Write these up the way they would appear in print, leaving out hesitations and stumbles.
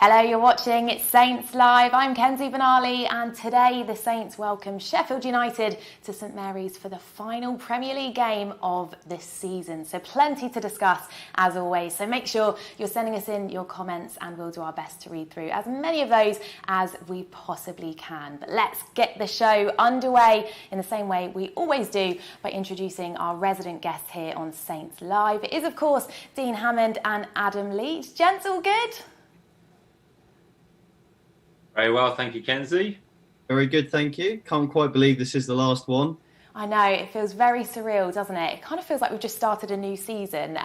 Hello, you're watching It's Saints Live. I'm Kenzie Benali, and today the Saints welcome Sheffield United to St Mary's for the final Premier League game of this season. So plenty to discuss as always. So make sure you're sending us in your comments and we'll do our best to read through as many of those as we possibly can. But let's get the show underway in the same way we always do by introducing our resident guests here on Saints Live. It is, of course, Dean Hammond and Adam Leitch. Gents, all good? Very well, thank you, Kenzie. Very good, thank you. Can't quite believe this is the last one. I know, it feels very surreal, doesn't it? It kind of feels like we've just started a new season,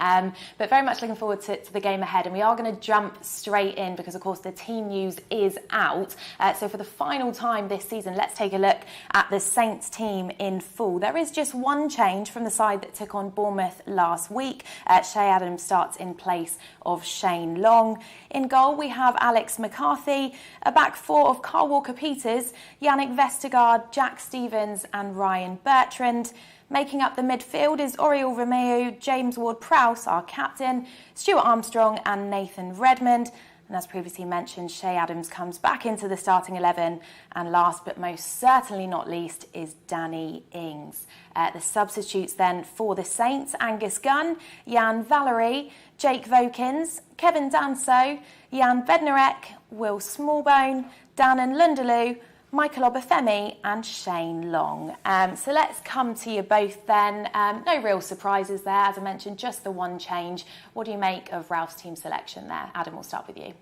but very much looking forward to the game ahead. And we are going to jump straight in because, of course, the team news is out. So for the final time this season, let's take a look at the Saints team in full. There is just one change from the side that took on Bournemouth last week. Che Adams starts in place of Shane Long. In goal, we have Alex McCarthy, a back four of Carl Walker-Peters, Yannick Vestergaard, Jack Stevens and Ryan Bertrand. Making up the midfield is Oriol Romeu, James Ward-Prowse, our captain, Stuart Armstrong and Nathan Redmond. And as previously mentioned, Che Adams comes back into the starting 11. And last but most certainly not least is Danny Ings. The substitutes then for the Saints: Angus Gunn, Jan Valery, Jake Vokins, Kevin Danso, Jan Bednarek, Will Smallbone, Dan and Lundaloo, Michael Obafemi and Shane Long. So let's come to you both then. No real surprises there, as I mentioned, just the one change. What do you make of Ralph's team selection there? Adam, we'll start with you.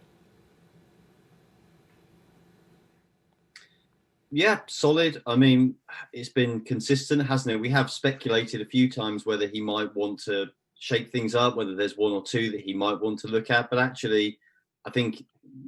Yeah, solid. I mean, it's been consistent, hasn't it? We have speculated a few times whether he might want to shake things up, whether there's one or two that he might want to look at. But actually, I think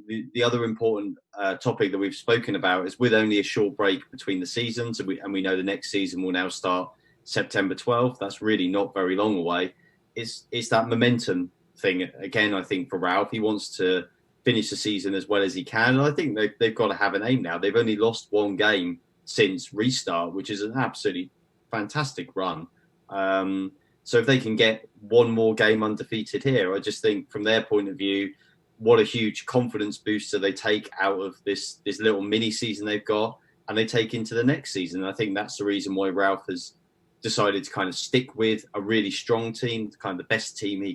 the other important topic that we've spoken about is with only a short break between the seasons, and we know the next season will now start September 12th. That's really not very long away. It's that momentum thing. Again, I think for Ralph, he wants to finish the season as well as he can. And I think they've got to have an aim now. They've only lost one game since restart, which is an absolutely fantastic run. So if they can get one more game undefeated here, I just think from their point of view, what a huge confidence booster they take out of this little mini season they've got, and they take into the next season. And I think that's the reason why Ralph has decided to kind of stick with a really strong team, kind of the best team he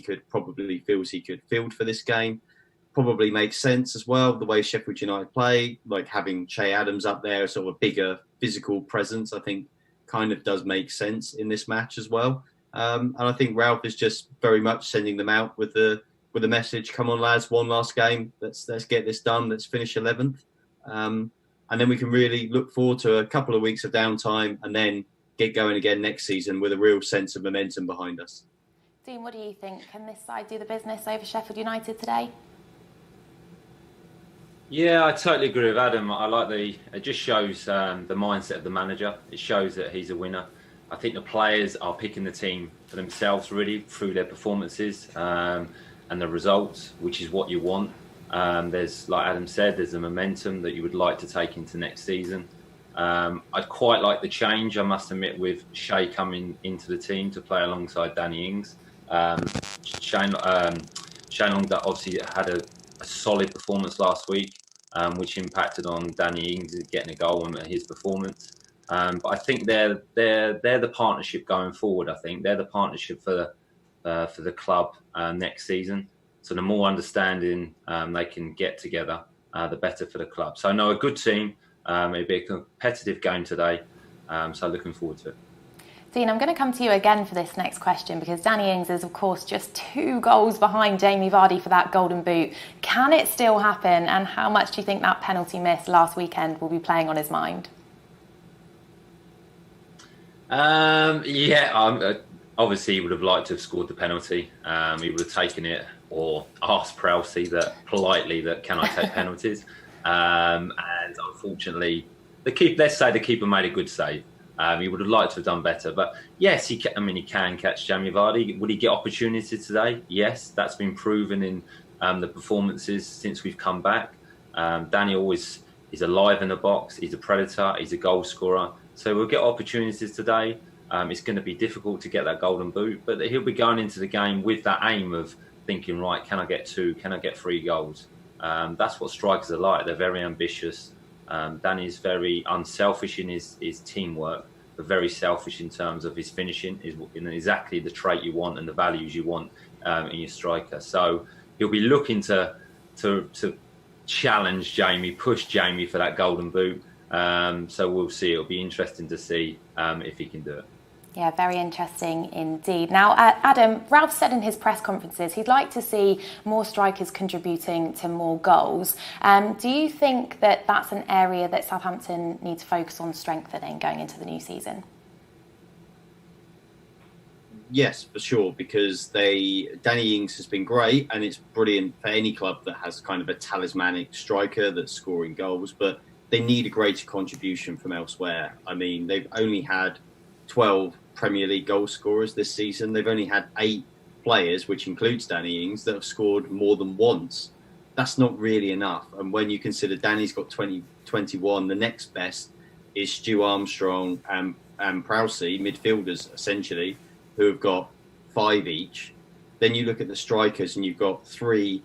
feels he could field for this game. Probably makes sense as well, the way Sheffield United play, like having Che Adams up there, sort of a bigger physical presence, I think kind of does make sense in this match as well. And I think Ralph is just very much sending them out with the message, come on lads, one last game, let's get this done, let's finish 11th. And then we can really look forward to a couple of weeks of downtime and then get going again next season with a real sense of momentum behind us. Dean, what do you think? Can this side do the business over Sheffield United today? Yeah, I totally agree with Adam. It just shows the mindset of the manager. It shows that he's a winner. I think the players are picking the team for themselves really through their performances and the results, which is what you want. There's, like Adam said, there's a momentum that you would like to take into next season. I'd quite like the change, I must admit, with Che coming into the team to play alongside Danny Ings. Shane Long obviously had a solid performance last week, which impacted on Danny Ings getting a goal and his performance. But I think they're the partnership going forward. I think they're the partnership for the club next season. So the more understanding they can get together, the better for the club. So no, a good team. It'll be a competitive game today. So looking forward to it. Dean, I'm going to come to you again for this next question because Danny Ings is, of course, just 2 goals behind Jamie Vardy for that golden boot. Can it still happen? And how much do you think that penalty miss last weekend will be playing on his mind? Obviously he would have liked to have scored the penalty. He would have taken it or asked Prowse politely that can I take penalties? And unfortunately, let's say the keeper made a good save. He would have liked to have done better, but yes, he can catch Jamie Vardy. Would he get opportunities today? Yes, that's been proven in the performances since we've come back. Danny always is alive in the box. He's a predator. He's a goal scorer. So we'll get opportunities today. It's going to be difficult to get that golden boot, but he'll be going into the game with that aim of thinking, right, can I get 2? Can I get 3 goals? That's what strikers are like. They're very ambitious. Danny's very unselfish in his teamwork, but very selfish in terms of his finishing, is exactly the trait you want and the values you want in your striker. So he'll be looking to challenge Jamie, push Jamie for that golden boot. So we'll see. It'll be interesting to see if he can do it. Yeah, very interesting indeed. Now, Adam, Ralph said in his press conferences he'd like to see more strikers contributing to more goals. Do you think that that's an area that Southampton need to focus on strengthening going into the new season? Yes, for sure, because Danny Ings has been great, and it's brilliant for any club that has kind of a talismanic striker that's scoring goals, but they need a greater contribution from elsewhere. I mean, they've only had 12 Premier League goal scorers this season. They've only had 8 players, which includes Danny Ings, that have scored more than once. That's not really enough. And when you consider Danny's got 21, the next best is Stu Armstrong and Prowse, midfielders essentially, who have got 5 each. Then you look at the strikers and you've got 3,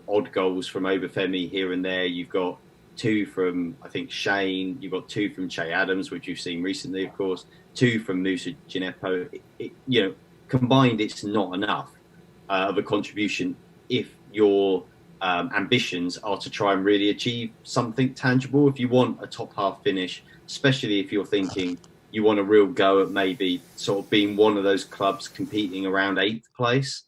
odd goals from Obafemi here and there. You've got 2 from, I think, Shane. You've got 2 from Che Adams, which you've seen recently, of course. 2 from Musa Gineppo. Combined, it's not enough of a contribution if your ambitions are to try and really achieve something tangible. If you want a top half finish, especially if you're thinking you want a real go at maybe sort of being one of those clubs competing around 8th place,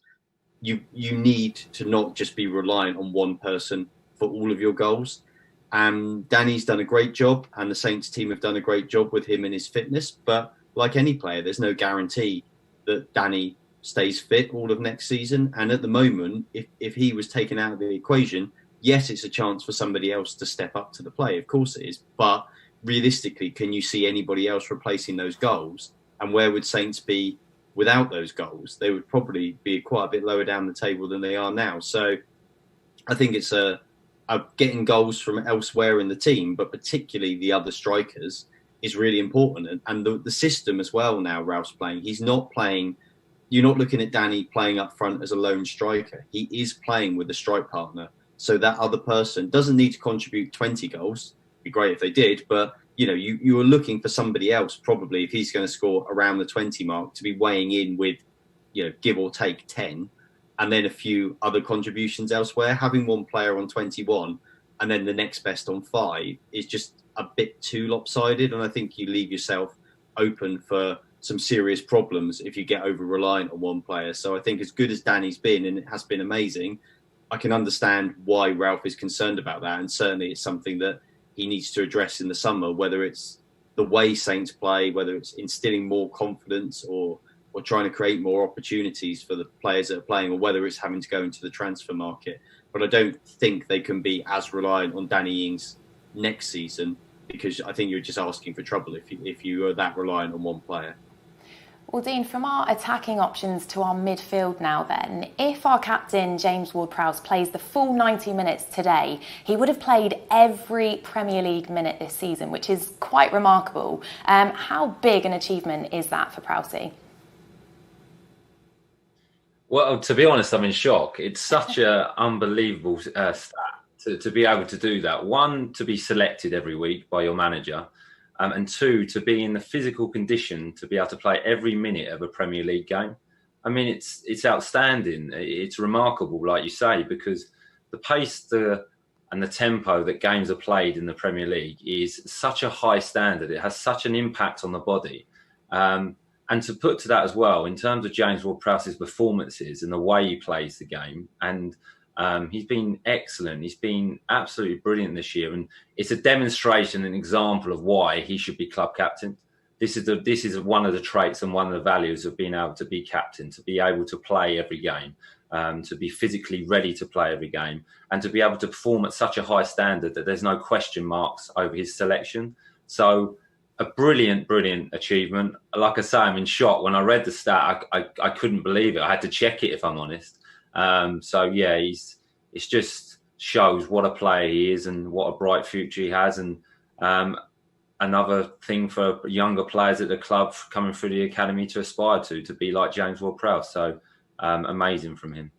you need to not just be reliant on one person for all of your goals. Danny's done a great job, and the Saints team have done a great job with him and his fitness. But like any player, there's no guarantee that Danny stays fit all of next season. And at the moment, if he was taken out of the equation, yes, it's a chance for somebody else to step up to the play. Of course it is. But realistically, can you see anybody else replacing those goals? And where would Saints be without those goals? They would probably be quite a bit lower down the table than they are now. So I think it's getting goals from elsewhere in the team, but particularly the other strikers, is really important. And the system as well now, Ralph's playing. He's not playing, you're not looking at Danny playing up front as a lone striker. He is playing with a strike partner. So that other person doesn't need to contribute 20 goals. It'd be great if they did, but you are looking for somebody else, probably, if he's going to score around the 20 mark, to be weighing in with, give or take 10. And then a few other contributions elsewhere. Having one player on 21 and then the next best on 5 is just a bit too lopsided. And I think you leave yourself open for some serious problems if you get over-reliant on one player. So I think as good as Danny's been, and it has been amazing, I can understand why Ralph is concerned about that. And certainly it's something that he needs to address in the summer, whether it's the way Saints play, whether it's instilling more confidence or trying to create more opportunities for the players that are playing, or whether it's having to go into the transfer market. But I don't think they can be as reliant on Danny Ings next season, because I think you're just asking for trouble if you are that reliant on one player. Well, Dean, from our attacking options to our midfield now then, if our captain, James Ward-Prowse, plays the full 90 minutes today, he would have played every Premier League minute this season, which is quite remarkable. How big an achievement is that for Prowse? Well, to be honest, I'm in shock. It's such an unbelievable stat to be able to do that. 1, to be selected every week by your manager, and 2, to be in the physical condition to be able to play every minute of a Premier League game. I mean, it's outstanding. It's remarkable, like you say, because the pace and the tempo that games are played in the Premier League is such a high standard. It has such an impact on the body. And to put to that as well, in terms of James Ward-Prowse's performances and the way he plays the game, and he's been excellent. He's been absolutely brilliant this year, and it's a demonstration, an example of why he should be club captain. This is one of the traits and one of the values of being able to be captain, to be able to play every game, to be physically ready to play every game, and to be able to perform at such a high standard that there's no question marks over his selection. So, a brilliant, brilliant achievement. Like I say, I'm in shock. When I read the stat, I couldn't believe it. I had to check it, if I'm honest. So, yeah, it just shows what a player he is and what a bright future he has. And another thing for younger players at the club coming through the academy to aspire to be like James Ward-Prowse. So, amazing from him.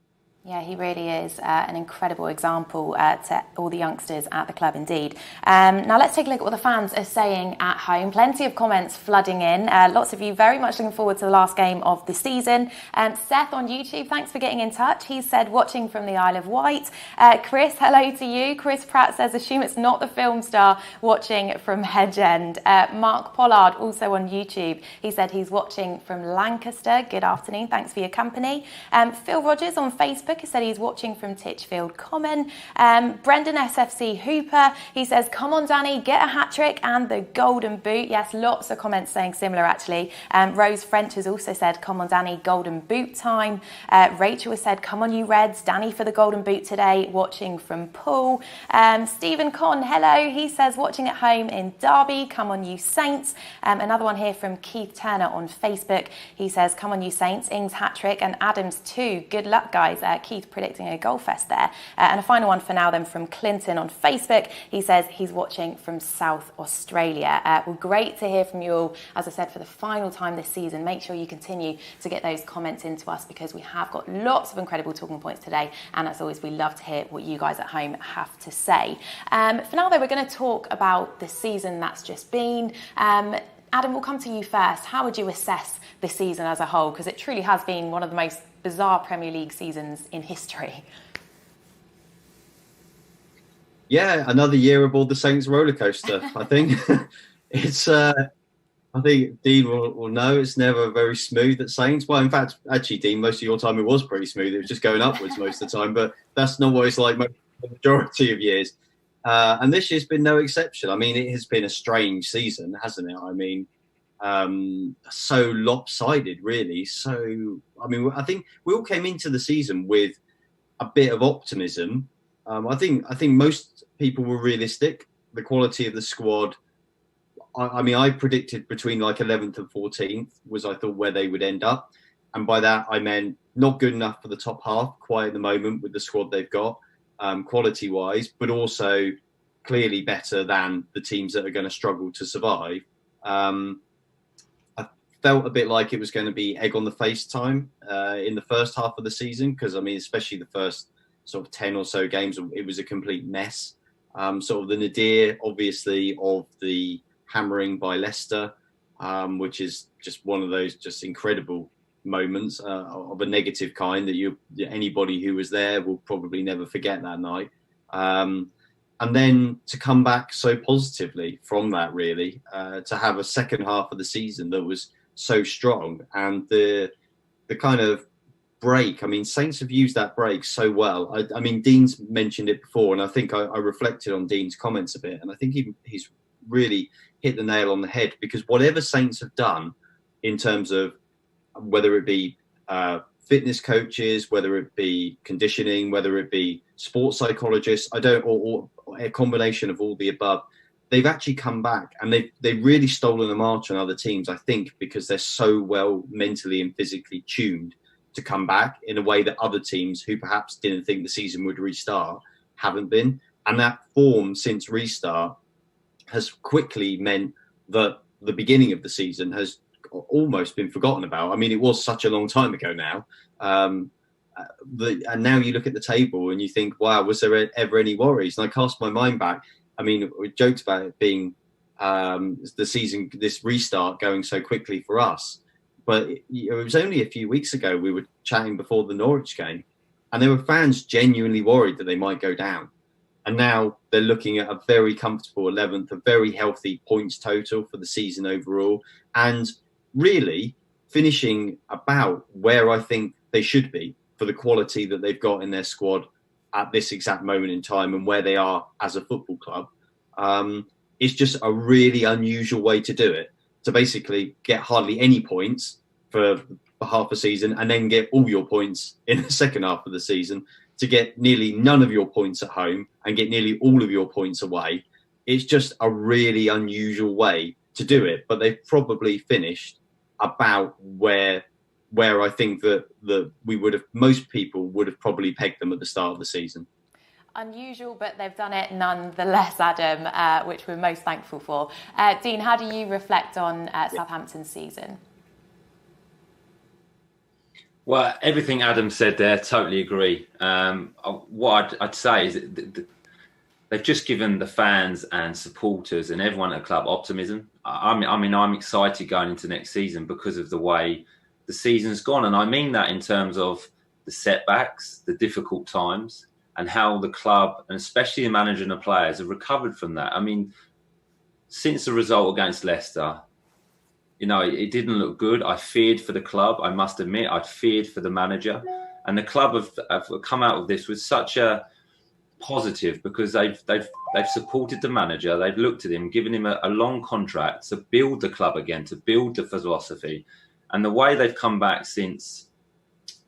Yeah, he really is an incredible example to all the youngsters at the club indeed. Now let's take a look at what the fans are saying at home. Plenty of comments flooding in. Lots of you very much looking forward to the last game of the season. Seth on YouTube, thanks for getting in touch. He said, watching from the Isle of Wight. Chris, hello to you. Chris Pratt says, assume it's not the film star watching from Hedge End. Mark Pollard, also on YouTube. He said he's watching from Lancaster. Good afternoon. Thanks for your company. Phil Rogers on Facebook has said he's watching from Titchfield Common. Brendan SFC Hooper, he says, come on Danny, get a hat-trick and the golden boot. Yes, lots of comments saying similar actually. Rose French has also said, come on Danny, golden boot time. Rachel has said, come on you Reds, Danny for the golden boot today, watching from Poole. Stephen Conn, hello, he says, watching at home in Derby, come on you Saints. Another one here from Keith Turner on Facebook. He says, come on you Saints, Ings hat-trick and Adams too. Good luck guys. Keith predicting a goal fest there. And a final one for now then from Clinton on Facebook. He says he's watching from South Australia. Well, great to hear from you all. As I said, for the final time this season, make sure you continue to get those comments into us because we have got lots of incredible talking points today. And as always, we love to hear what you guys at home have to say. For now, though, we're going to talk about the season that's just been. Adam, we'll come to you first. How would you assess the season as a whole? Because it truly has been one of the most bizarre Premier League seasons in history. Yeah, another year aboard the Saints roller coaster. I think it's. I think Dean will know it's never very smooth at Saints. Well, in fact, actually, Dean, most of your time it was pretty smooth. It was just going upwards most of the time, but that's not what it's like the majority of years. And this year's been no exception. I mean, it has been a strange season, hasn't it? I mean, so lopsided, really. So, I mean, I think we all came into the season with a bit of optimism. I think most people were realistic. The quality of the squad. I mean, I predicted between like 11th and 14th was I thought where they would end up, and by that I meant not good enough for the top half quite at the moment with the squad they've got, quality-wise, but also clearly better than the teams that are going to struggle to survive. I felt a bit like it was going to be egg on the face time in the first half of the season because, I mean, especially the first sort of 10 or so games, it was a complete mess. Sort of the nadir, obviously, of the hammering by Leicester, which is just one of those just incredible moments of a negative kind that anybody who was there will probably never forget that night. And then to come back so positively from that, really, to have a second half of the season that was so strong, and the kind of break. I mean, Saints have used that break so well. I mean, Dean's mentioned it before, and I think I reflected on Dean's comments a bit, and I think he's really hit the nail on the head, because whatever Saints have done in terms of whether it be fitness coaches, whether it be conditioning, whether it be sports psychologists, or a combination of all the above, they've actually come back and they've really stolen a march on other teams, I think, because they're so well mentally and physically tuned to come back in a way that other teams who perhaps didn't think the season would restart haven't been. And that form since restart has quickly meant that the beginning of the season has almost been forgotten about. I mean, it was such a long time ago now. And now you look at the table and you think, wow, was there ever any worries? And I cast my mind back. I mean, we joked about it being the season, this restart going so quickly for us. But it was only a few weeks ago we were chatting before the Norwich game, and there were fans genuinely worried that they might go down. And now they're looking at a very comfortable 11th, a very healthy points total for the season overall, and really finishing about where I think they should be for the quality that they've got in their squad at this exact moment in time and where they are as a football club. It's just a really unusual way to do it, to basically get hardly any points for half a season and then get all your points in the second half of the season, to get nearly none of your points at home and get nearly all of your points away. It's just a really unusual way to do it, but they've probably finished about where I think that we would have, most people would have probably pegged them at the start of the season. Unusual, but they've done it nonetheless, Adam, which we're most thankful for. Dean, how do you reflect on Southampton's season? Well, everything Adam said there, totally agree. What I'd say is that they've just given the fans and supporters and everyone at the club optimism. I'm excited going into next season because of the way the season's gone. And I mean that in terms of the setbacks, the difficult times, and how the club, and especially the manager and the players, have recovered from that. I mean, since the result against Leicester, it didn't look good. I feared for the club. I must admit, I feared for the manager. And the club have come out of this with such a positive, because they've supported the manager. They've looked at him, given him a long contract to build the club again, to build the philosophy. And the way they've come back since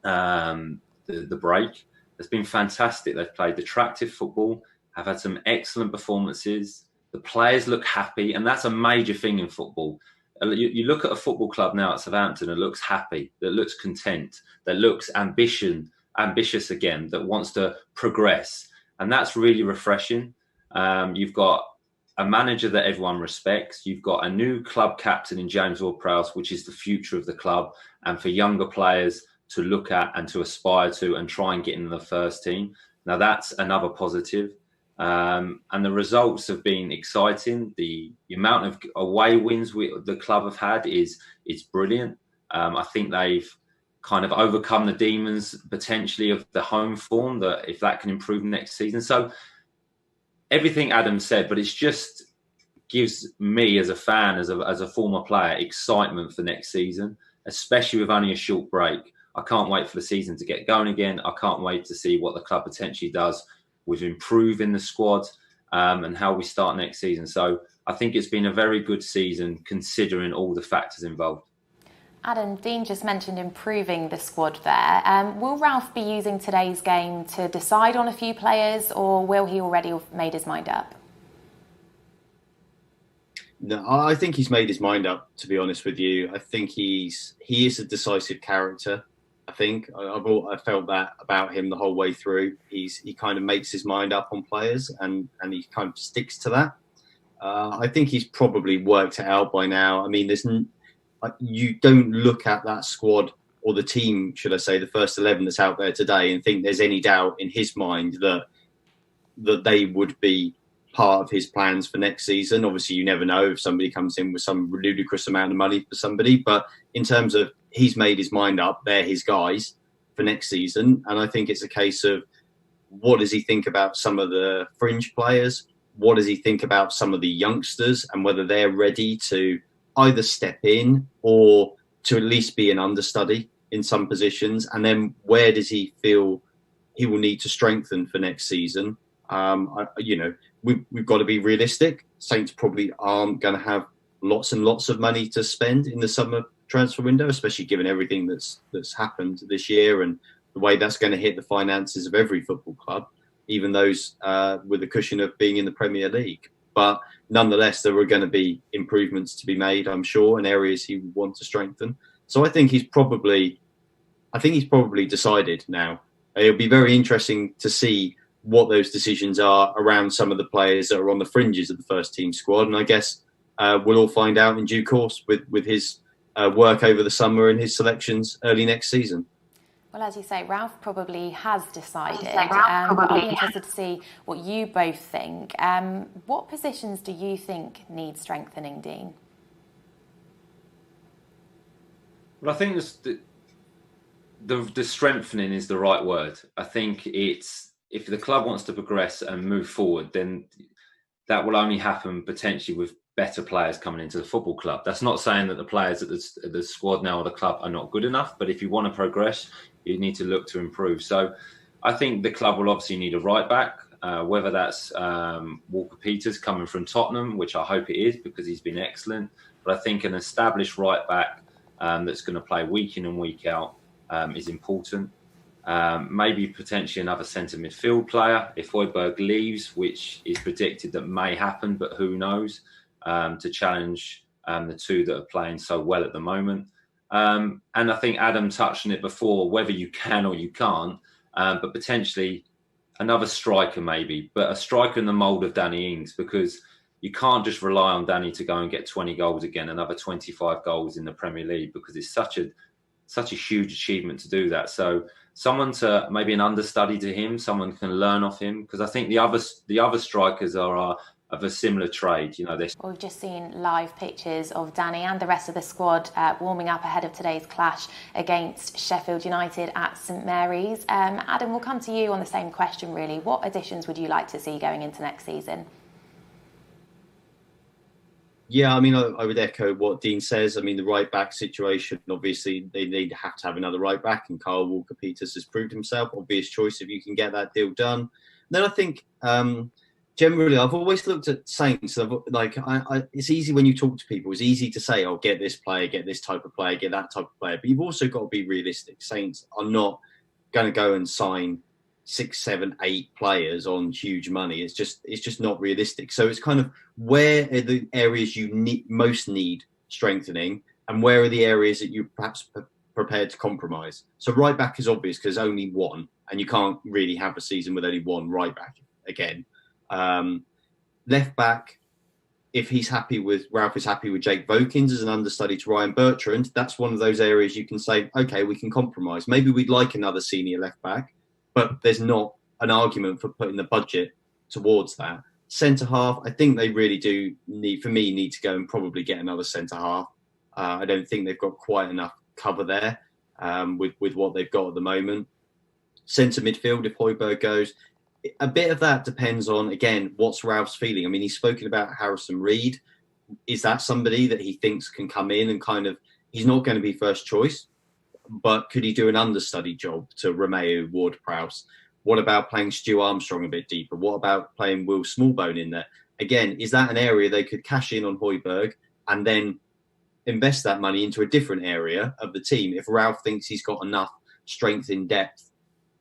the break has been fantastic. They've played attractive football, have had some excellent performances. The players look happy, and that's a major thing in football. You look at a football club now at Southampton that looks happy, that looks content, that looks ambitious again, that wants to progress. And that's really refreshing. You've got a manager that everyone respects. You've got a new club captain in James Ward-Prowse, which is the future of the club, and for younger players to look at and to aspire to and try and get in the first team. Now, that's another positive. And the results have been exciting. The amount of away wins the club have had is brilliant. I think they've kind of overcome the demons potentially of the home form, that if that can improve next season. So everything Adam said, but it's just gives me as a fan, as a former player, excitement for next season, especially with only a short break. I can't wait for the season to get going again. I can't wait to see what the club potentially does with improving the squad and how we start next season. So I think it's been a very good season considering all the factors involved. Adam, Dean just mentioned improving the squad there. Will Ralph be using today's game to decide on a few players, or will he already have made his mind up? No, I think he's made his mind up, to be honest with you. I think he is a decisive character. I think I felt that about him the whole way through. He kind of makes his mind up on players, and he kind of sticks to that. I think he's probably worked it out by now. I mean, you don't look at that squad, or the team, should I say, the first 11 that's out there today, and think there's any doubt in his mind that they would be part of his plans for next season. Obviously, you never know if somebody comes in with some ludicrous amount of money for somebody, but in terms of he's made his mind up, they're his guys for next season. And I think it's a case of, what does he think about some of the fringe players? What does he think about some of the youngsters, and whether they're ready to either step in or to at least be an understudy in some positions? And then where does he feel he will need to strengthen for next season? We've got to be realistic. Saints probably aren't going to have lots and lots of money to spend in the summer transfer window, especially given everything that's happened this year and the way that's going to hit the finances of every football club, even those with the cushion of being in the Premier League. But nonetheless, there are going to be improvements to be made, I'm sure, in areas he would want to strengthen. So I think he's probably decided now. It'll be very interesting to see what those decisions are around some of the players that are on the fringes of the first team squad. And I guess we'll all find out in due course with his work over the summer and his selections early next season. Well, as you say, Ralph probably has decided. I'm interested to see what you both think. What positions do you think need strengthening, Dean? Well, I think the strengthening is the right word. I think if the club wants to progress and move forward, then that will only happen potentially with better players coming into the football club. That's not saying that the players at the squad now or the club are not good enough, but if you want to progress, you need to look to improve. So I think the club will obviously need a right back, whether that's Walker-Peters coming from Tottenham, which I hope it is because he's been excellent. But I think an established right back that's going to play week in and week out is important. Maybe potentially another centre midfield player if Højbjerg leaves, which is predicted that may happen, but who knows, to challenge the two that are playing so well at the moment. And I think Adam touched on it before, whether you can or you can't, but potentially another striker maybe, but a striker in the mould of Danny Ings, because you can't just rely on Danny to go and get 20 goals again, another 25 goals in the Premier League, because it's such such a huge achievement to do that. So someone to maybe an understudy to him, someone can learn off him, because I think the other strikers are of a similar trade. You know, we've just seen live pictures of Danny and the rest of the squad warming up ahead of today's clash against Sheffield United at St Mary's. Adam, we'll come to you on the same question really. What additions would you like to see going into next season? Yeah, I mean, I would echo what Dean says. I mean, the right-back situation, obviously, they have to have another right-back, and Kyle Walker-Peters has proved himself. Obvious choice if you can get that deal done. Then I think, generally, I've always looked at Saints. It's easy when you talk to people. It's easy to say, "Oh, get this player, get this type of player, get that type of player." But you've also got to be realistic. Saints are not going to go and sign 6, 7, 8 players on huge money. It's just not realistic. So it's kind of, where are the areas you most need strengthening, and where are the areas that you're perhaps prepared to compromise? So right back is obvious because only one, and you can't really have a season with only one right back again. Left back, if Ralph is happy with Jake Vokins as an understudy to Ryan Bertrand, that's one of those areas you can say, okay, we can compromise. Maybe we'd like another senior left back, but there's not an argument for putting the budget towards that. Centre half, I think they really do need to go and probably get another centre half. I don't think they've got quite enough cover there with what they've got at the moment. Centre midfield, if Højbjerg goes, a bit of that depends on, again, what's Ralph's feeling. I mean, he's spoken about Harrison Reed. Is that somebody that he thinks can come in and kind of, he's not going to be first choice, but could he do an understudy job to Romeo Ward-Prowse? What about playing Stu Armstrong a bit deeper? What about playing Will Smallbone in there? Again, is that an area they could cash in on Højbjerg and then invest that money into a different area of the team if Ralph thinks he's got enough strength in depth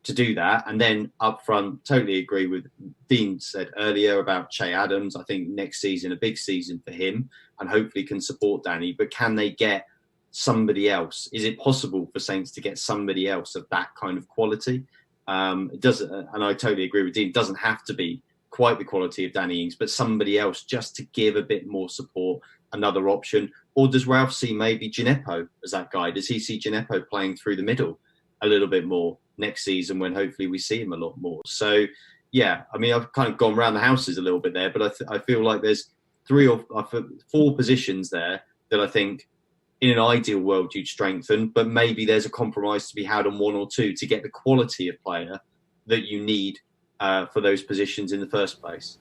to do that? And then up front, totally agree with Dean said earlier about Che Adams. I think next season, a big season for him, and hopefully can support Danny. But can they get somebody else? Is it possible for Saints to get somebody else of that kind of quality? It doesn't, and I totally agree with Dean, it doesn't have to be quite the quality of Danny Ings, but somebody else just to give a bit more support, another option. Or does Ralph see maybe Gineppo as that guy? Does he see Gineppo playing through the middle a little bit more next season when hopefully we see him a lot more? So, yeah, I mean, I've kind of gone around the houses a little bit there, but I feel like there's 3 or 4 positions there that I think in an ideal world you'd strengthen, but maybe there's a compromise to be had on 1 or 2 to get the quality of player that you need for those positions in the first place.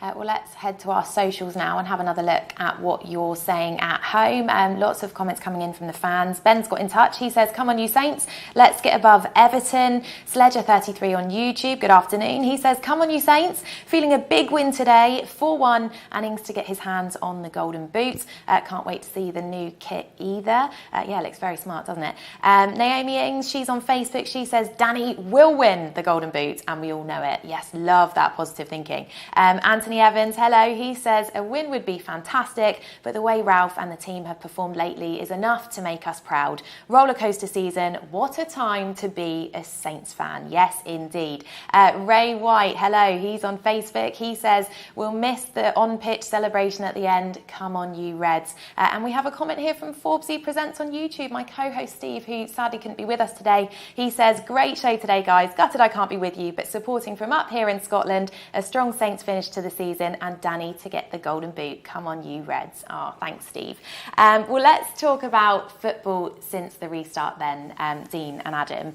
Well, let's head to our socials now and have another look at what you're saying at home. Lots of comments coming in from the fans. Ben's got in touch. He says, come on, you Saints. Let's get above Everton. Sledger33 on YouTube. Good afternoon. He says, come on, you Saints. Feeling a big win today. 4-1. And Ings to get his hands on the golden boot. Can't wait to see the new kit either. Yeah, looks very smart, doesn't it? Naomi Ings, she's on Facebook. She says, Danny will win the golden boot. And we all know it. Yes, love that positive thinking. Anthony Evans, hello. He says a win would be fantastic, but the way Ralph and the team have performed lately is enough to make us proud. Rollercoaster season. What a time to be a Saints fan. Yes, indeed. Ray White, hello. He's on Facebook. He says we'll miss the on-pitch celebration at the end. Come on, you Reds. And we have a comment here from Forbesy Presents on YouTube. My co-host Steve, who sadly couldn't be with us today, he says, great show today, guys. Gutted I can't be with you, but supporting from up here in Scotland. A strong Saints finish to the season, and Danny to get the golden boot. Come on, you Reds. Oh, thanks, Steve. Well, let's talk about football since the restart then, Dean and Adam.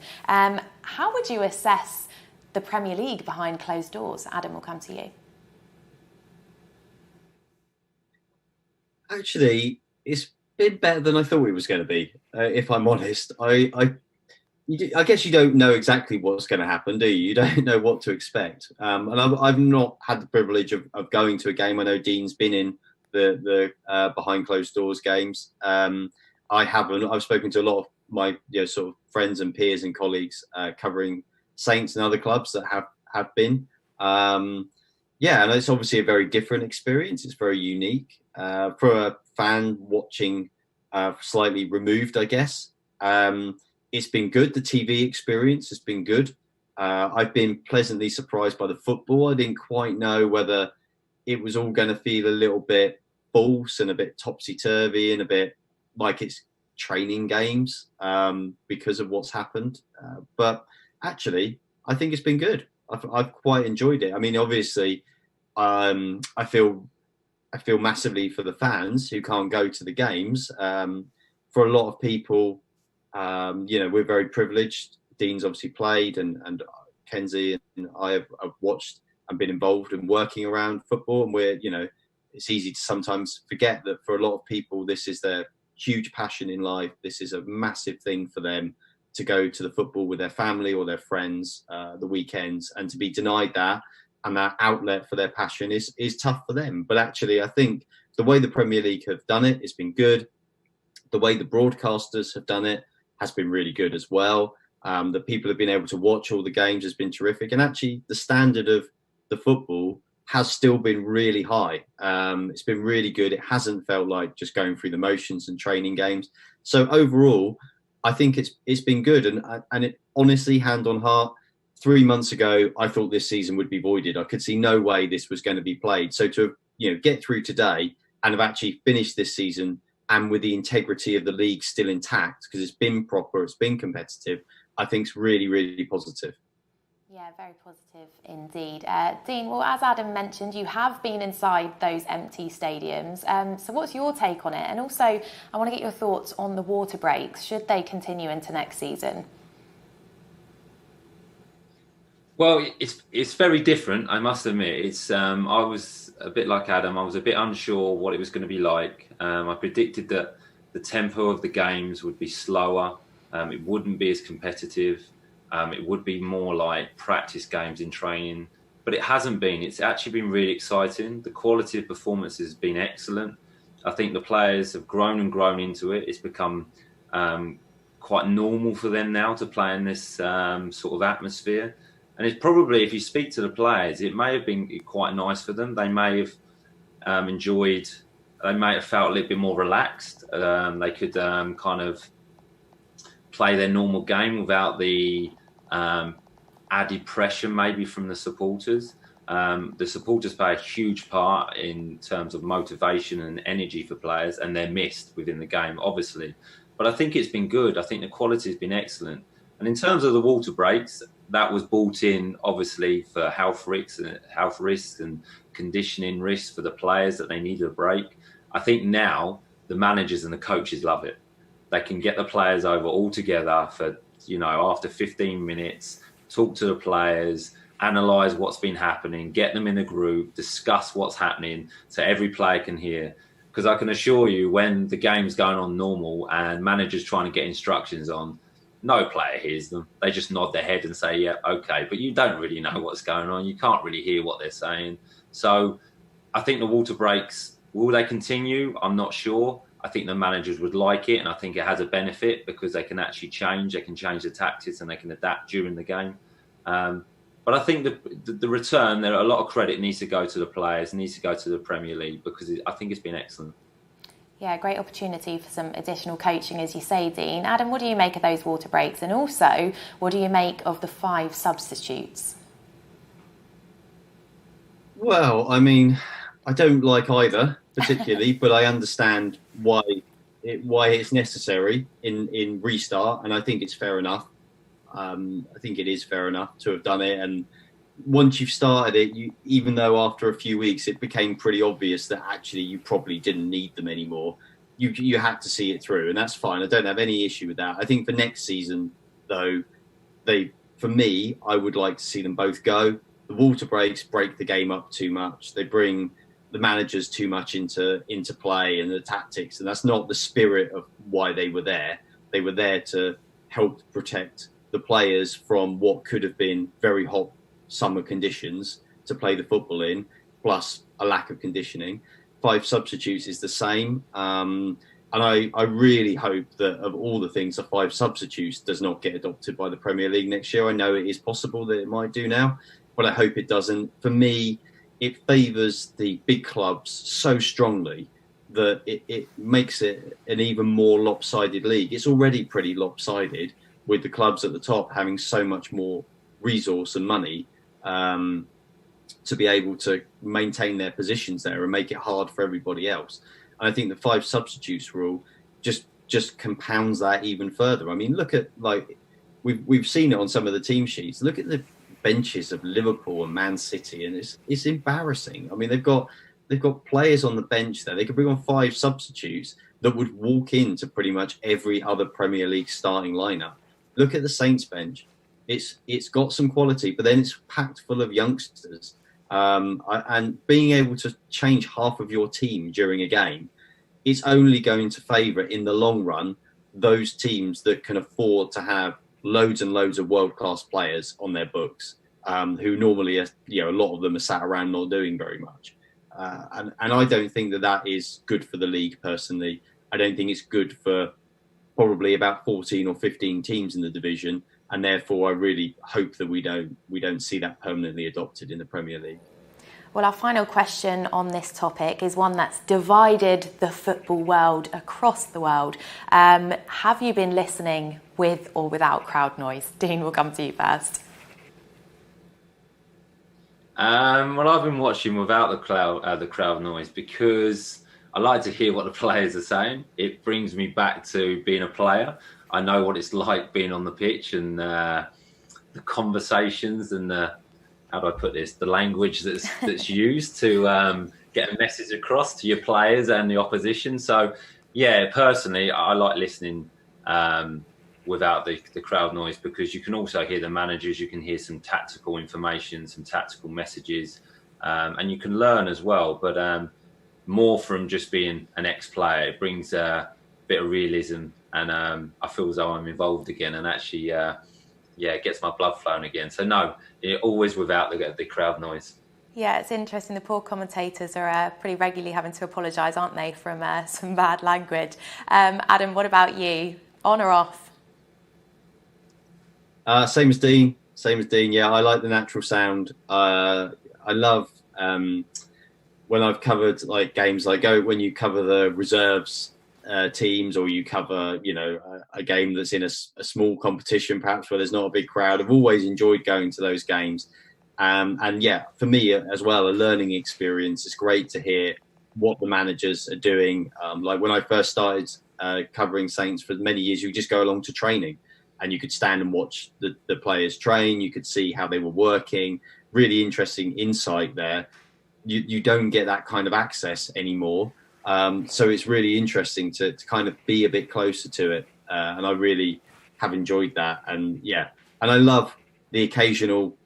How would you assess the Premier League behind closed doors? Adam, will come to you. Actually, it's been better than I thought it was going to be, if I'm honest. I guess you don't know exactly what's going to happen, do you? You don't know what to expect. And I've not had the privilege of going to a game. I know Dean's been in the behind closed doors games. I haven't. I've spoken to a lot of my sort of friends and peers and colleagues covering Saints and other clubs that have been. And it's obviously a very different experience. It's very unique for a fan watching slightly removed, I guess. It's been good. The TV experience has been good. I've been pleasantly surprised by the football. I didn't quite know whether it was all going to feel a little bit false and a bit topsy-turvy and a bit like it's training games because of what's happened. But actually, I think it's been good. I've quite enjoyed it. I mean, obviously, I feel massively for the fans who can't go to the games. For a lot of people, we're very privileged. Dean's obviously played, and Kenzie and I have watched and been involved in working around football. And it's easy to sometimes forget that for a lot of people, this is their huge passion in life. This is a massive thing for them to go to the football with their family or their friends the weekends, and to be denied that and that outlet for their passion is tough for them. But actually, I think the way the Premier League have done it, it's been good. The way the broadcasters have done it has been really good as well. The people have been able to watch all the games has been terrific. And actually, the standard of the football has still been really high. It's been really good. It hasn't felt like just going through the motions and training games. So overall, I think it's been good. And it honestly, hand on heart, 3 months ago, I thought this season would be voided. I could see no way this was going to be played. So to get through today and have actually finished this season and with the integrity of the league still intact, because it's been proper, it's been competitive, I think it's really, really positive. Yeah, very positive indeed. Dean, well, as Adam mentioned, you have been inside those empty stadiums. So what's your take on it? And also, I want to get your thoughts on the water breaks. Should they continue into next season? Well, it's very different, I must admit. I was a bit like Adam. I was a bit unsure what it was going to be like. I predicted that the tempo of the games would be slower. It wouldn't be as competitive. It would be more like practice games in training. But it hasn't been. It's actually been really exciting. The quality of performances has been excellent. I think the players have grown and grown into it. It's become quite normal for them now to play in this sort of atmosphere. And it's probably, if you speak to the players, it may have been quite nice for them. They may have enjoyed, they may have felt a little bit more relaxed. They could kind of play their normal game without the added pressure maybe from the supporters. The supporters play a huge part in terms of motivation and energy for players, and they're missed within the game, obviously. But I think it's been good. I think the quality has been excellent. And in terms of the water breaks, that was brought in, obviously, for health risks and conditioning risks for the players that they needed a break. I think now the managers and the coaches love it. They can get the players over all together for, after 15 minutes, talk to the players, analyse what's been happening, get them in a group, discuss what's happening so every player can hear. Because I can assure you, when the game's going on normal and managers trying to get instructions on, no player hears them. They just nod their head and say, yeah, okay. But you don't really know what's going on. You can't really hear what they're saying. So I think the water breaks, will they continue? I'm not sure. I think the managers would like it, and I think it has a benefit because they can actually change. They can change the tactics and they can adapt during the game. But I think the return, there are a lot of credit needs to go to the players, needs to go to the Premier League, because I think it's been excellent. Yeah, great opportunity for some additional coaching, as you say, Dean. Adam, what do you make of those water breaks? And also, what do you make of the 5 substitutes? Well, I mean, I don't like either particularly, but I understand why it's necessary in restart, and I think it's fair enough. I think it is fair enough to have done it, and once you've started it, even though after a few weeks it became pretty obvious that actually you probably didn't need them anymore, you had to see it through, and that's fine. I don't have any issue with that. I think for next season, though, for me, I would like to see them both go. The water breaks break the game up too much. They bring the managers too much into play and the tactics, and that's not the spirit of why they were there. They were there to help protect the players from what could have been very hot summer conditions to play the football in, plus a lack of conditioning. 5 substitutes is the same. And I really hope that of all the things, the 5 substitutes does not get adopted by the Premier League next year. I know it is possible that it might do now, but I hope it doesn't. For me, it favours the big clubs so strongly that it makes it an even more lopsided league. It's already pretty lopsided with the clubs at the top having so much more resource and money to be able to maintain their positions there and make it hard for everybody else. And I think the 5 substitutes rule just just compounds that even further. I mean, look at, like, we've seen it on some of the team sheets. Look at the benches of Liverpool and Man City, and it's embarrassing. I mean, they've got players on the bench there. They could bring on 5 substitutes that would walk into pretty much every other Premier League starting lineup. Look at the Saints bench. It's got some quality, but then it's packed full of youngsters. And being able to change half of your team during a game, it's only going to favour, in the long run, those teams that can afford to have loads and loads of world-class players on their books, who normally, a lot of them are sat around not doing very much. And I don't think that is good for the league, personally. I don't think it's good for probably about 14 or 15 teams in the division, and therefore I really hope that we don't see that permanently adopted in the Premier League. Well, our final question on this topic is one that's divided the football world across the world. Have you been listening with or without crowd noise? Dean, we'll come to you first. Well, I've been watching without the crowd noise because I like to hear what the players are saying. It brings me back to being a player. I know what it's like being on the pitch, and the conversations and how do I put this? The language that's used to get a message across to your players and the opposition. So, yeah, personally, I like listening without the crowd noise, because you can also hear the managers, you can hear some tactical information, some tactical messages, and you can learn as well. But more from just being an ex-player, it brings a bit of realism, and I feel as though I'm involved again, and actually, it gets my blood flowing again. So no, always without the crowd noise. Yeah, it's interesting. The poor commentators are pretty regularly having to apologise, aren't they, from some bad language. Adam, what about you? On or off? Same as Dean. Yeah, I like the natural sound. I love when I've covered like games, like when you cover the reserves teams, or you cover a game that's in a small competition, perhaps where there's not a big crowd. I've always enjoyed going to those games, and yeah, for me as well, a learning experience. It's great to hear what the managers are doing. Like when I first started covering Saints for many years, you just go along to training, and you could stand and watch the players train. You could see how they were working. Really interesting insight there. You don't get that kind of access anymore. So it's really interesting to kind of be a bit closer to it. And I really have enjoyed that. And yeah, and I love the occasional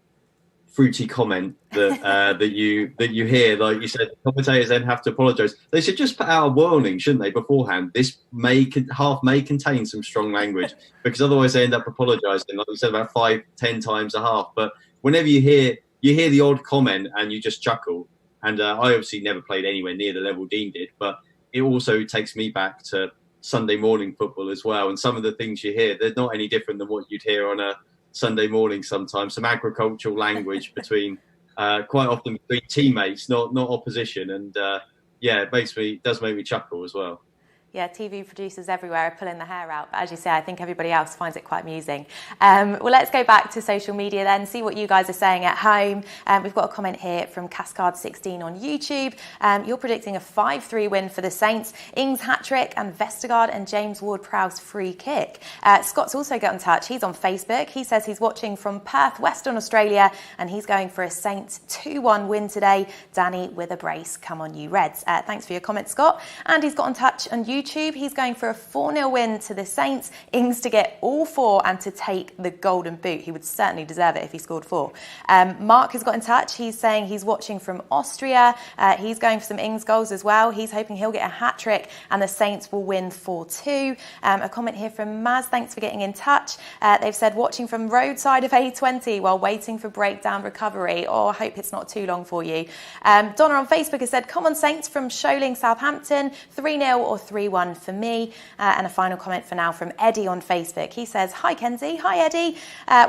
fruity comment that you hear. Like you said, the commentators then have to apologise. They should just put out a warning, shouldn't they, beforehand? This may contain some strong language, because otherwise they end up apologising, like you said, about 5-10 times a half. But whenever you hear the odd comment and you just chuckle. And I obviously never played anywhere near the level Dean did, but it also takes me back to Sunday morning football as well. And some of the things you hear, they're not any different than what you'd hear on a Sunday morning sometimes. Some agricultural language between, quite often between teammates, not opposition. And it does make me chuckle as well. Yeah, TV producers everywhere are pulling the hair out. But as you say, I think everybody else finds it quite amusing. Well, let's go back to social media then, see what you guys are saying at home. We've got a comment here from Cascade16 on YouTube. You're predicting a 5-3 win for the Saints. Ings hat-trick and Vestergaard and James Ward-Prowse free kick. Scott's also got in touch. He's on Facebook. He says he's watching from Perth, Western Australia, and he's going for a Saints 2-1 win today. Danny with a brace. Come on, you Reds. Thanks for your comment, Scott. And he's got in touch on YouTube. He's going for a 4-0 win to the Saints. Ings to get all 4 and to take the golden boot. He would certainly deserve it if he scored 4. Mark has got in touch. He's saying he's watching from Austria. He's going for some Ings goals as well. He's hoping he'll get a hat-trick and the Saints will win 4-2. A comment here from Maz. Thanks for getting in touch. They've said watching from roadside of A20 while waiting for breakdown recovery. Oh, I hope it's not too long for you. Donna on Facebook has said, come on Saints from Sholing, Southampton. 3-0 or 3-1 for me. And a final comment for now from Eddie on Facebook. He says, hi Kenzie. Hi Eddie.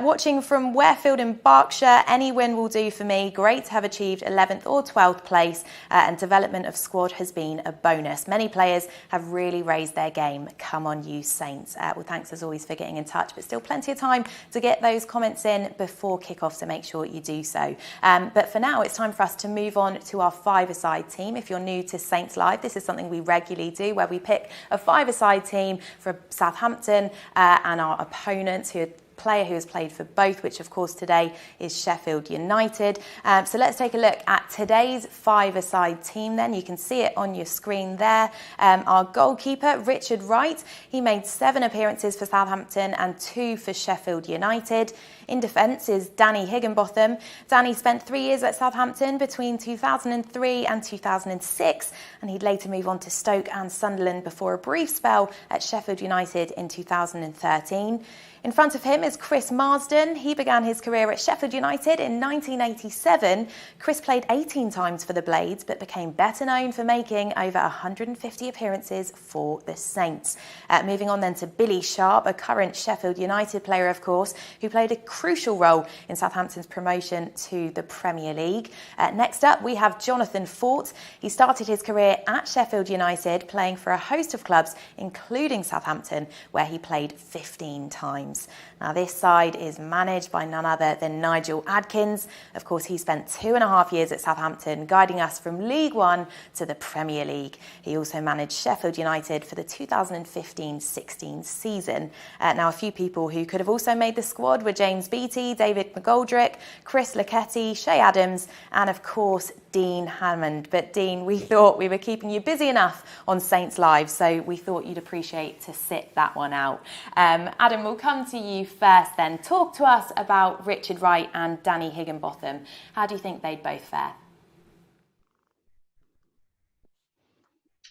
Watching from Warefield in Berkshire. Any win will do for me. Great to have achieved 11th or 12th place, and development of squad has been a bonus. Many players have really raised their game. Come on you Saints. Well, thanks as always for getting in touch, but still plenty of time to get those comments in before kick-off, so make sure you do so. But for now, it's time for us to move on to our five-a-side team. If you're new to Saints Live, this is something we regularly do where we pick pick a five-a-side team for Southampton and our opponents, player who has played for both, which of course today is Sheffield United. So let's take a look at today's five-a-side team then. You can see it on your screen there. Our goalkeeper, Richard Wright, he made 7 appearances for Southampton and 2 for Sheffield United. In defence is Danny Higginbotham. Danny spent 3 years at Southampton between 2003 and 2006, and he'd later move on to Stoke and Sunderland before a brief spell at Sheffield United in 2013. In front of him is Chris Marsden. He began his career at Sheffield United in 1987. Chris played 18 times for the Blades, but became better known for making over 150 appearances for the Saints. Moving on then to Billy Sharp, a current Sheffield United player, of course, who played a crucial role in Southampton's promotion to the Premier League. Next up, we have Jonathan Fort. He started his career at Sheffield United, playing for a host of clubs, including Southampton, where he played 15 times. Now, this side is managed by none other than Nigel Adkins. Of course, he spent 2.5 years at Southampton, guiding us from League One to the Premier League. He also managed Sheffield United for the 2015-16 season. Now, a few people who could have also made the squad were James Beattie, David McGoldrick, Chris Lucchetti, Shay Adams, and of course, Dean Hammond. But Dean, we thought we were keeping you busy enough on Saints Live, so we thought you'd appreciate to sit that one out. Adam, we'll come to you first then. Talk to us about Richard Wright and Danny Higginbotham. How do you think they'd both fare?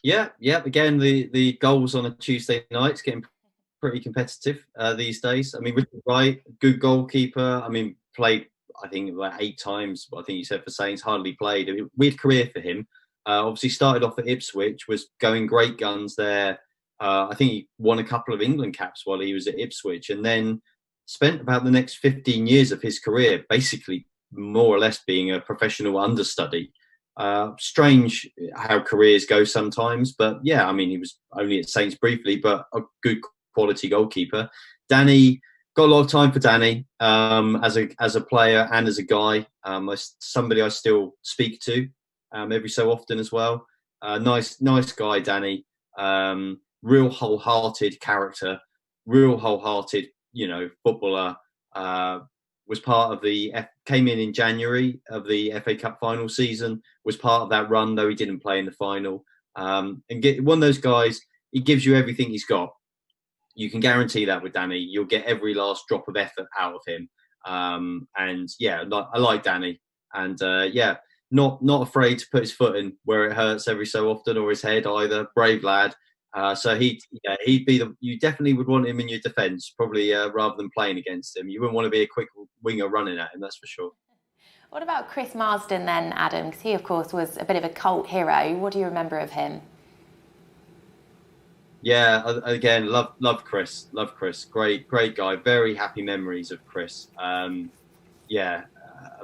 Yeah. Again, the goals on a Tuesday night is getting pretty competitive these days. I mean, Richard Wright, good goalkeeper. I mean, played, I think, about 8 times. I think you said for Saints, hardly played. I mean, weird career for him. Obviously started off at Ipswich, was going great guns there. I think he won a couple of England caps while he was at Ipswich, and then spent about the next 15 years of his career basically more or less being a professional understudy. Strange how careers go sometimes, but yeah, I mean, he was only at Saints briefly, but a good quality goalkeeper. Danny, got a lot of time for Danny as a player and as a guy. Somebody I still speak to every so often as well. Nice guy, Danny. Real wholehearted character, real wholehearted, footballer. Was part of came in January of the FA Cup final season, was part of that run, though he didn't play in the final. And get one of those guys, he gives you everything he's got. You can guarantee that with Danny. You'll get every last drop of effort out of him. And yeah, I like Danny. And not afraid to put his foot in where it hurts every so often, or his head either. Brave lad. So he'd be you definitely would want him in your defence, probably rather than playing against him. You wouldn't want to be a quick winger running at him, that's for sure. What about Chris Marsden then, Adam? Because he, of course, was a bit of a cult hero. What do you remember of him? Yeah, again, love Chris. Love Chris. Great guy. Very happy memories of Chris. A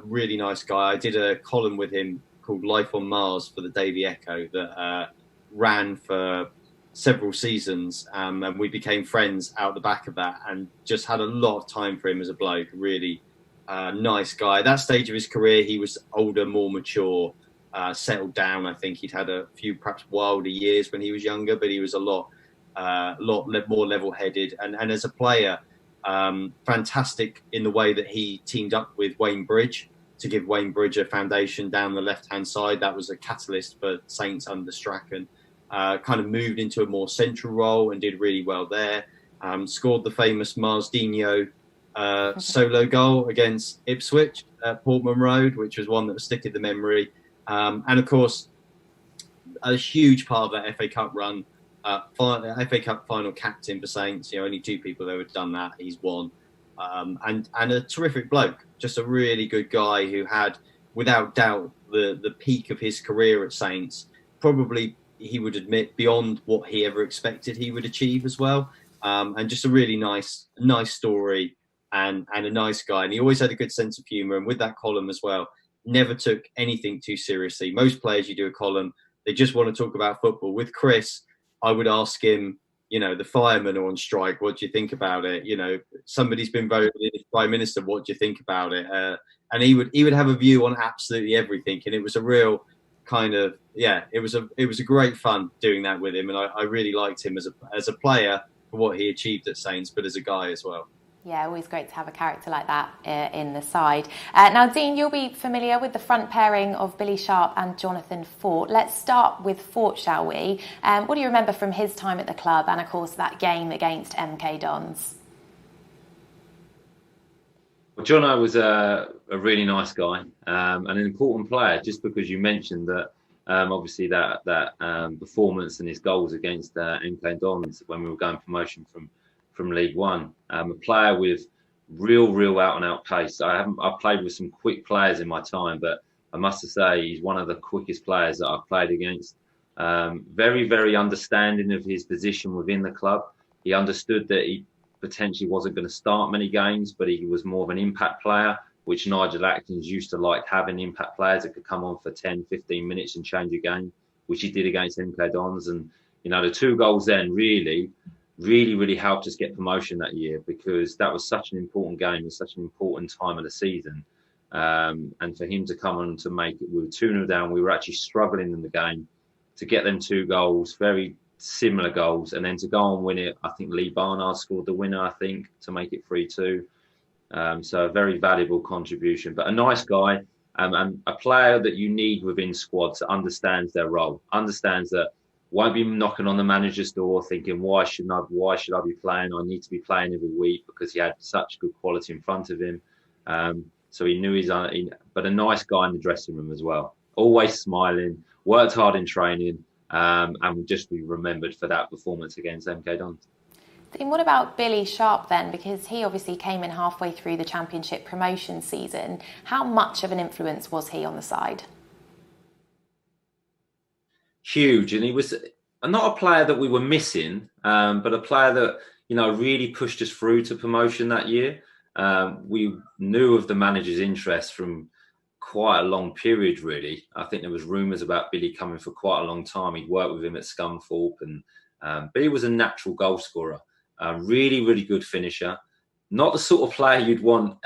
really nice guy. I did a column with him called Life on Mars for the Daily Echo that ran for several seasons, and we became friends out the back of that, and just had a lot of time for him as a bloke. Really nice guy. At that stage of his career, he was older, more mature, settled down. I think he'd had a few perhaps wilder years when he was younger, but he was a lot more level-headed, and as a player, fantastic in the way that he teamed up with Wayne Bridge to give Wayne Bridge a foundation down the left-hand side. That was a catalyst for Saints under Strachan. Kind of moved into a more central role and did really well there. Scored the famous Marsdinho solo goal against Ipswich at Portman Road, which was one that was sticking the memory. And of course, a huge part of that FA Cup run, FA Cup final captain for Saints. Only 2 people that have done that. He's one. And a terrific bloke, just a really good guy who had, without doubt, the peak of his career at Saints, probably, he would admit, beyond what he ever expected he would achieve as well. And just a really nice story and a nice guy. And he always had a good sense of humour. And with that column as well, never took anything too seriously. Most players, you do a column, they just want to talk about football. With Chris, I would ask him, the firemen are on strike. What do you think about it? Somebody's been voted in as Prime Minister. What do you think about it? And he would have a view on absolutely everything. And it was a real kind of, it was a great fun doing that with him, and I really liked him as a player for what he achieved at Saints, but as a guy as well. Yeah, always great to have a character like that in the side. Now, Dean, you'll be familiar with the front pairing of Billy Sharp and Jonathan Fort. Let's start with Fort, shall we? What do you remember from his time at the club and, of course, that game against MK Dons? Well, Jono was a really nice guy and an important player, just because you mentioned that obviously that performance and his goals against MK Dons when we were going promotion from League One. A player with real out-and-out pace. I've played with some quick players in my time, but I must say he's one of the quickest players that I've played against. Very understanding of his position within the club. He understood that he potentially wasn't going to start many games, but he was more of an impact player, which Nigel Adkins used to like having impact players that could come on for 10, 15 minutes and change a game, which he did against MK Dons. And, the 2 goals then really helped us get promotion that year, because that was such an important game and such an important time of the season. And for him to come on to make it, we were 2-0 down. We were actually struggling in the game to get them 2 goals, very similar goals, and then to go and win it. I think Lee Barnard scored the winner, to make it 3-2. So a very valuable contribution, but a nice guy, and a player that you need within squads that understands their role, understands that won't be knocking on the manager's door thinking, why should I be playing? I need to be playing every week, because he had such good quality in front of him. So he knew but a nice guy in the dressing room as well. Always smiling, worked hard in training, and would just be remembered for that performance against MK Dons. And what about Billy Sharp then? Because he obviously came in halfway through the Championship promotion season. How much of an influence was he on the side? Huge, and he was not a player that we were missing, but a player that really pushed us through to promotion that year. We knew of the manager's interest from quite a long period, really. I think there was rumours about Billy coming for quite a long time. He'd worked with him at Scunthorpe, and Billy was a natural goal scorer, really good finisher. Not the sort of player you'd want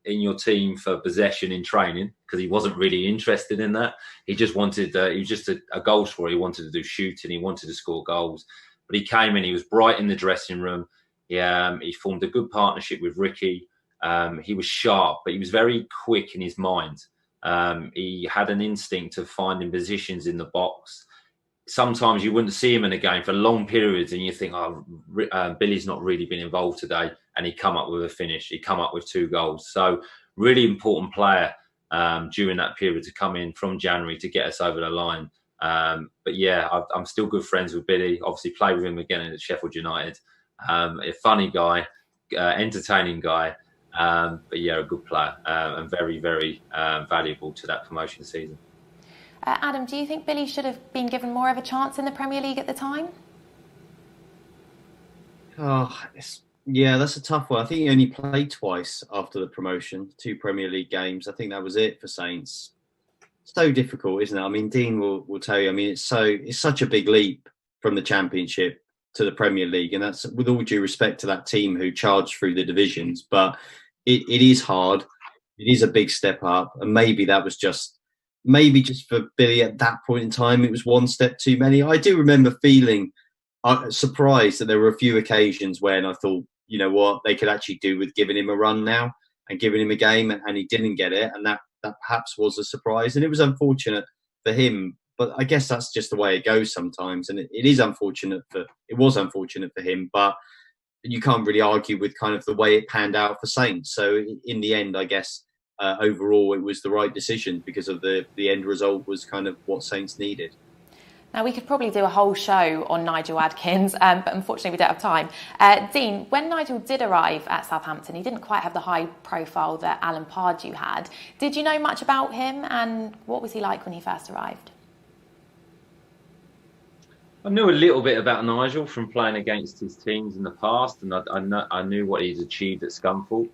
in your team for possession in training, because he wasn't really interested in that. He just wanted, he was just a goal scorer. He wanted to do shooting. He wanted to score goals. But he came in, he was bright in the dressing room. He formed a good partnership with Ricky. He was sharp, but he was very quick in his mind. He had an instinct of finding positions in the box. Sometimes you wouldn't see him in a game for long periods and you think, Billy's not really been involved today. And he'd come up with a finish. He'd come up with 2 goals. So really important player during that period to come in from January to get us over the line. But yeah, I'm still good friends with Billy. Obviously played with him again at Sheffield United. A funny guy, entertaining guy. But yeah, a good player and very valuable to that promotion season. Adam, do you think Billy should have been given more of a chance in the Premier League at the time? Yeah, that's a tough one. I think he only played twice after the promotion, 2 Premier League games. I think that was it for Saints. So difficult, isn't it? I mean, Dean will tell you. I mean, it's such a big leap from the Championship to the Premier League, and that's with all due respect to that team who charged through the divisions. But it is hard. It is a big step up, and maybe that was just for Billy at that point in time, it was one step too many. I do remember feeling surprised that there were a few occasions when I thought, you know what, they could actually do with giving him a run now and giving him a game, and he didn't get it, and that perhaps was a surprise, and it was unfortunate for him. But I guess that's just the way it goes sometimes, and it was unfortunate for him. But you can't really argue with kind of the way it panned out for Saints. So in the end, I guess overall it was the right decision because of the end result was kind of what Saints needed. Now, we could probably do a whole show on Nigel Adkins, but unfortunately we don't have time. Dean, when Nigel did arrive at Southampton, he didn't quite have the high profile that Alan Pardew had. Did you know much about him, and what was he like when he first arrived? I knew a little bit about Nigel from playing against his teams in the past, and I knew what he's achieved at Scunthorpe.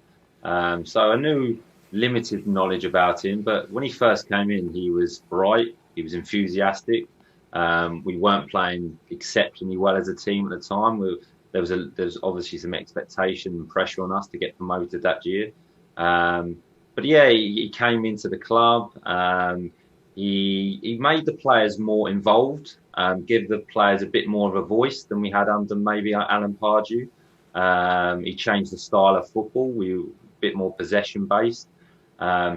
So I knew limited knowledge about him, but when he first came in, he was bright, he was enthusiastic. We weren't playing exceptionally well as a team at the time. There was obviously some expectation and pressure on us to get promoted that year. But yeah, he came into the club. he made the players more involved, give the players a bit more of a voice than we had under maybe Alan Pardew. He changed the style of football. We were a bit more possession based.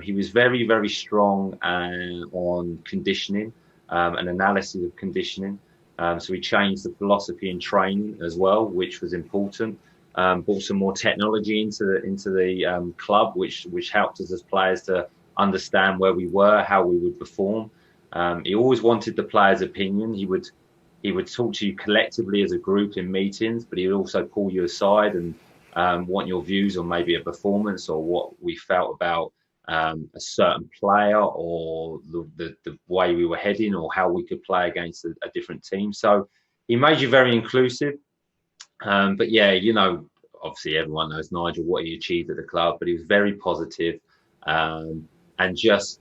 He was very, very strong on conditioning and analysis of conditioning. So he changed the philosophy in training as well, which was important. Brought some more technology into the club, which helped us as players to understand where we were, how we would perform. He always wanted the players' opinion. He would talk to you collectively as a group in meetings, but he would also pull you aside and want your views on maybe a performance or what we felt about a certain player or the way we were heading or how we could play against a different team. So he made you very inclusive. But yeah, obviously everyone knows Nigel, what he achieved at the club, but he was very positive, and just,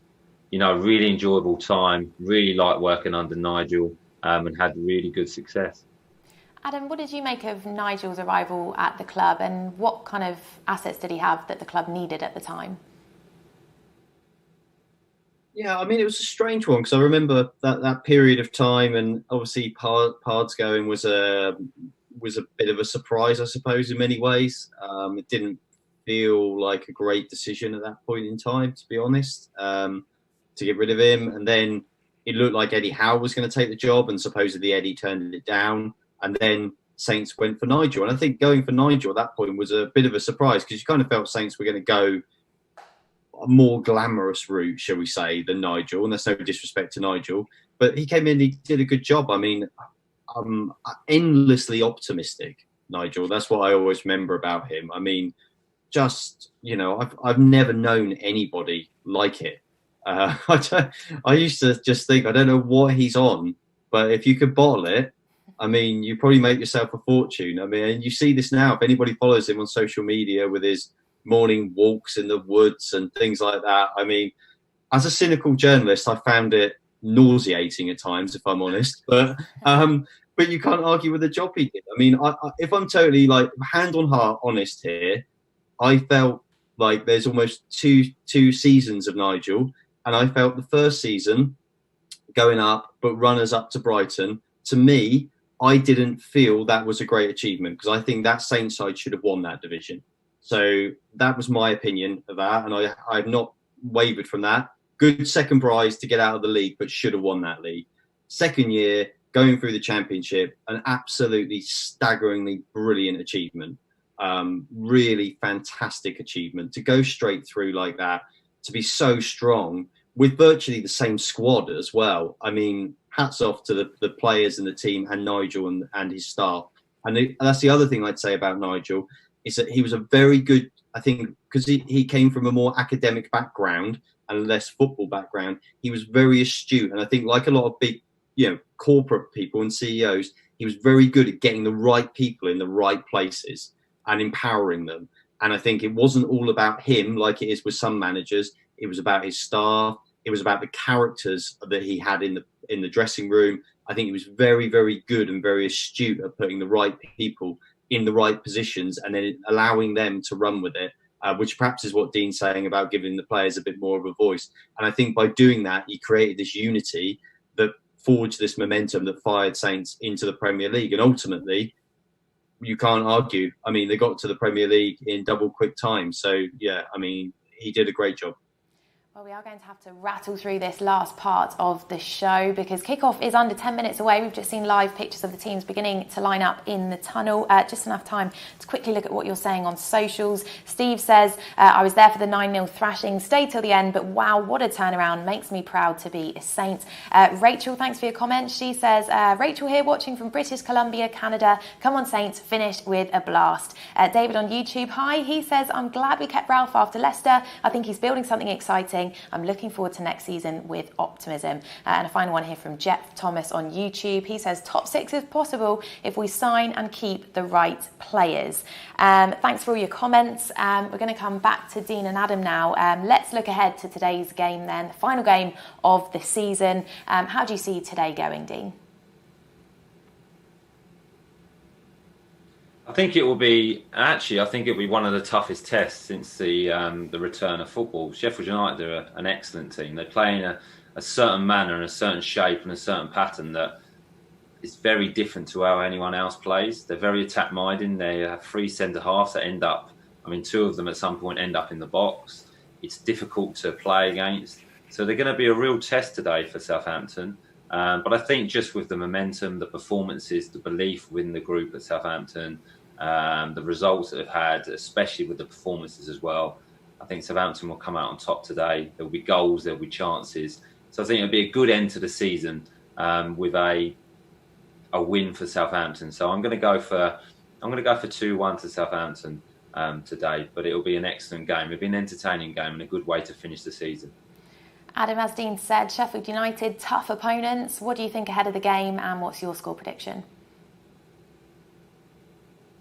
really enjoyable time, really liked working under Nigel, and had really good success. Adam, what did you make of Nigel's arrival at the club, and what kind of assets did he have that the club needed at the time? Yeah, I mean, it was a strange one because I remember that period of time, and obviously Pards going was a bit of a surprise, I suppose, in many ways. It didn't feel like a great decision at that point in time, to be honest, to get rid of him. And then it looked like Eddie Howe was going to take the job, and supposedly Eddie turned it down. And then Saints went for Nigel. And I think going for Nigel at that point was a bit of a surprise because you kind of felt Saints were going to go a more glamorous route, shall we say, than Nigel. And there's no disrespect to Nigel, but he came in, he did a good job. I mean, I'm endlessly optimistic, Nigel. That's what I always remember about him. I mean, just, I've never known anybody like it. I used to just think, I don't know what he's on, but if you could bottle it, I mean, you probably make yourself a fortune. I mean, and you see this now. If anybody follows him on social media with his morning walks in the woods and things like that, I mean, as a cynical journalist, I found it nauseating at times, if I'm honest. But you can't argue with the job he did. I mean, if I'm totally hand on heart honest here, I felt like there's almost two seasons of Nigel, and I felt the first season going up, but runners up to Brighton. To me, I didn't feel that was a great achievement because I think that Saints side should have won that division. So that was my opinion of that, and I've not wavered from that. Good second prize to get out of the league, but should have won that league. Second year, going through the championship, an absolutely staggeringly brilliant achievement. Really fantastic achievement to go straight through like that, to be so strong with virtually the same squad as well. I mean, hats off to the players and the team and Nigel and his staff. And that's the other thing I'd say about Nigel is that he was a very good, I think, because he came from a more academic background and less football background. He was very astute. And I think like a lot of big, corporate people and CEOs, he was very good at getting the right people in the right places and empowering them. And I think it wasn't all about him like it is with some managers. It was about his staff. It was about the characters that he had in the dressing room. I think he was very, very good and very astute at putting the right people in the right positions and then allowing them to run with it, which perhaps is what Dean's saying about giving the players a bit more of a voice. And I think by doing that, he created this unity that forged this momentum that fired Saints into the Premier League. And ultimately, you can't argue. I mean, they got to the Premier League in double quick time. So, yeah, I mean, he did a great job. Well, we are going to have to rattle through this last part of the show because kickoff is under 10 minutes away. We've just seen live pictures of the teams beginning to line up in the tunnel. Just enough time to quickly look at what you're saying on socials. Steve says, I was there for the 9-0 thrashing, stayed till the end, but wow, what a turnaround. Makes me proud to be a Saint. Rachel, thanks for your comment. She says, Rachel here watching from British Columbia, Canada. Come on, Saints, finished with a blast. David on YouTube, hi. He says, I'm glad we kept Ralph after Leicester. I think he's building something exciting. I'm looking forward to next season with optimism. And a final one here from Jeff Thomas on YouTube. He says, top 6 if possible if we sign and keep the right players. Thanks for all your comments. We're going to come back to Dean and Adam now. Let's look ahead to today's game then, the final game of the season. How do you see today going, Dean? I think it will be one of the toughest tests since the return of football. Sheffield United are an excellent team. They're playing a certain manner and a certain shape and a certain pattern that is very different to how anyone else plays. They're very attack-minded. They have 3 centre-halves that end up, 2 of them at some point end up in the box. It's difficult to play against. So they're going to be a real test today for Southampton. But I think just with the momentum, the performances, the belief within the group at Southampton, the results that they've had, especially with the performances as well, I think Southampton will come out on top today. There'll be goals, there'll be chances. So I think it'll be a good end to the season with a win for Southampton. So I'm going to go for 2-1 to Southampton today. But it'll be an excellent game. It'll be an entertaining game and a good way to finish the season. Adam, as Dean said, Sheffield United, tough opponents. What do you think ahead of the game, and what's your score prediction?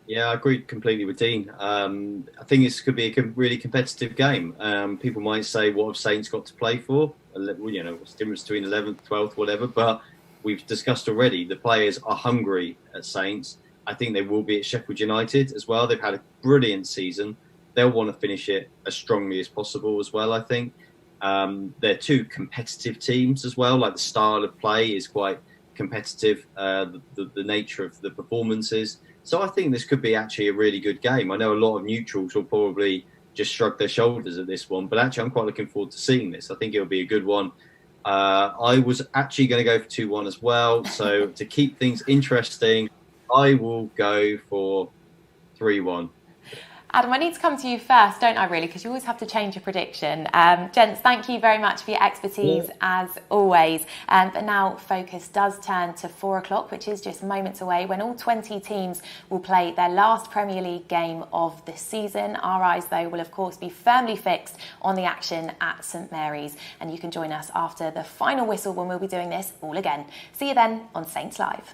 Yeah, I agree completely with Dean. I think this could be a really competitive game. People might say, what have Saints got to play for? What's the difference between 11th, 12th, whatever. But we've discussed already, the players are hungry at Saints. I think they will be at Sheffield United as well. They've had a brilliant season. They'll want to finish it as strongly as possible as well, I think. They're 2 competitive teams as well. Like, the style of play is quite competitive, the nature of the performances. So I think this could be actually a really good game. I know a lot of neutrals will probably just shrug their shoulders at this one, but actually I'm quite looking forward to seeing this. I think it'll be a good one. I was actually going to go for 2-1 as well. So to keep things interesting, I will go for 3-1. Adam, I need to come to you first, don't I, really? Because you always have to change your prediction. Gents, thank you very much for your expertise, as always. But now focus does turn to 4 o'clock, which is just moments away, when all 20 teams will play their last Premier League game of the season. Our eyes, though, will, of course, be firmly fixed on the action at St Mary's. And you can join us after the final whistle when we'll be doing this all again. See you then on Saints Live.